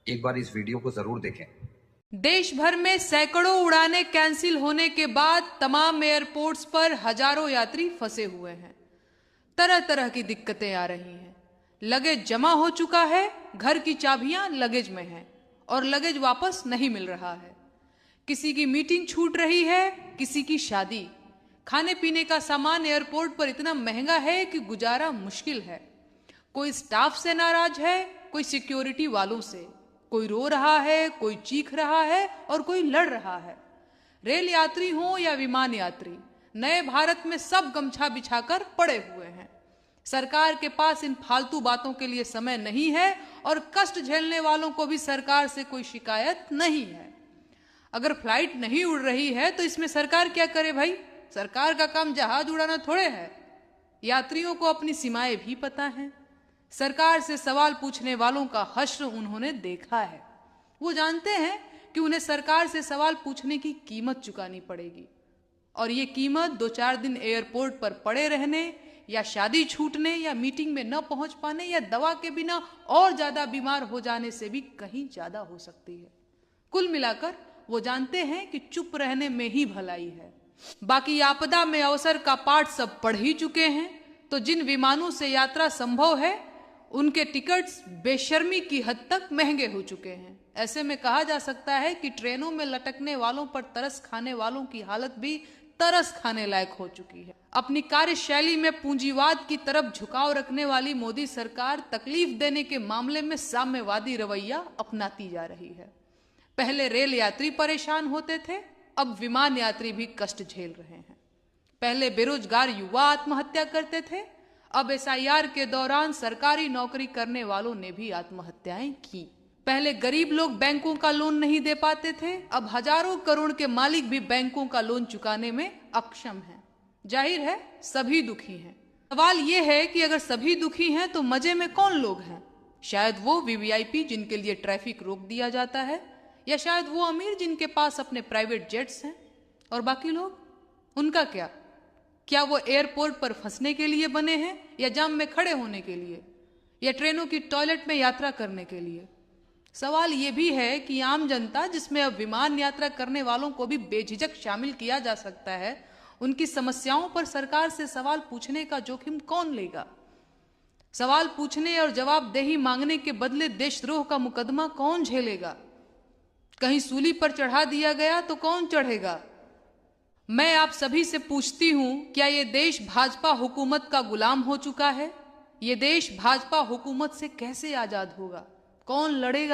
एक बार इस वीडियो को जरूर देखें। देश भर में सैकड़ों उड़ानें कैंसिल होने के बाद तमाम एयरपोर्ट्स पर हजारों यात्री फंसे हुए हैं। तरह तरह की दिक्कतें आ रही हैं। लगेज जमा हो चुका है, घर की चाबियां लगेज में हैं और लगेज वापस नहीं मिल रहा है। किसी की मीटिंग छूट रही है, किसी की शादी। खाने पीने का सामान एयरपोर्ट पर इतना महंगा है कि गुजारा मुश्किल है। कोई स्टाफ से नाराज है, कोई सिक्योरिटी वालों से। कोई रो रहा है, कोई चीख रहा है और कोई लड़ रहा है। रेल यात्री हो या विमान यात्री, नए भारत में सब गमछा बिछाकर पड़े हुए हैं। सरकार के पास इन फालतू बातों के लिए समय नहीं है और कष्ट झेलने वालों को भी सरकार से कोई शिकायत नहीं है। अगर फ्लाइट नहीं उड़ रही है तो इसमें सरकार क्या करे भाई? सरकार का काम जहाज उड़ाना थोड़े है। यात्रियों को अपनी सीमाएं भी पता हैं। सरकार से सवाल पूछने वालों का हश्र उन्होंने देखा है। वो जानते हैं कि उन्हें सरकार से सवाल पूछने की कीमत चुकानी पड़ेगी और ये कीमत 2-4 दिन एयरपोर्ट पर पड़े रहने या शादी छूटने या मीटिंग में न पहुंच पाने या दवा के बिना और ज्यादा बीमार हो जाने से भी कहीं ज्यादा हो सकती है। कुल मिलाकर वो जानते हैं कि चुप रहने में ही भलाई है। बाकी आपदा में अवसर का पाठ सब पढ़ ही चुके हैं, तो जिन विमानों से यात्रा संभव है उनके टिकट्स बेशर्मी की हद तक महंगे हो चुके हैं। ऐसे में कहा जा सकता है कि ट्रेनों में लटकने वालों पर तरस खाने वालों की हालत भी तरस खाने लायक हो चुकी है। अपनी कार्यशैली में पूंजीवाद की तरफ झुकाव रखने वाली मोदी सरकार तकलीफ देने के मामले में साम्यवादी रवैया अपनाती जा रही है। पहले रेल यात्री परेशान होते थे, अब विमान यात्री भी कष्ट झेल रहे हैं। पहले बेरोजगार युवा आत्महत्या करते थे, अब एसआईआर के दौरान सरकारी नौकरी करने वालों ने भी आत्महत्याएं की। पहले गरीब लोग बैंकों का लोन नहीं दे पाते थे, अब हजारों करोड़ के मालिक भी बैंकों का लोन चुकाने में अक्षम हैं। जाहिर है सभी दुखी हैं। सवाल यह है कि अगर सभी दुखी हैं तो मजे में कौन लोग हैं? शायद वो वीवीआईपी जिनके लिए ट्रैफिक रोक दिया जाता है, या शायद वो अमीर जिनके पास अपने प्राइवेट जेट्स हैं। और बाकी लोग, उनका क्या? क्या वो एयरपोर्ट पर फंसने के लिए बने हैं या जाम में खड़े होने के लिए या ट्रेनों की टॉयलेट में यात्रा करने के लिए? सवाल ये भी है कि आम जनता, जिसमें अब विमान यात्रा करने वालों को भी बेझिझक शामिल किया जा सकता है, उनकी समस्याओं पर सरकार से सवाल पूछने का जोखिम कौन लेगा? सवाल पूछने और जवाबदेही मांगने के बदले देशद्रोह का मुकदमा कौन झेलेगा? कहीं सूली पर चढ़ा दिया गया तो कौन चढ़ेगा? मैं आप सभी से पूछती हूं, क्या ये देश भाजपा हुकूमत का गुलाम हो चुका है? ये देश भाजपा हुकूमत से कैसे आजाद होगा? कौन लड़ेगा?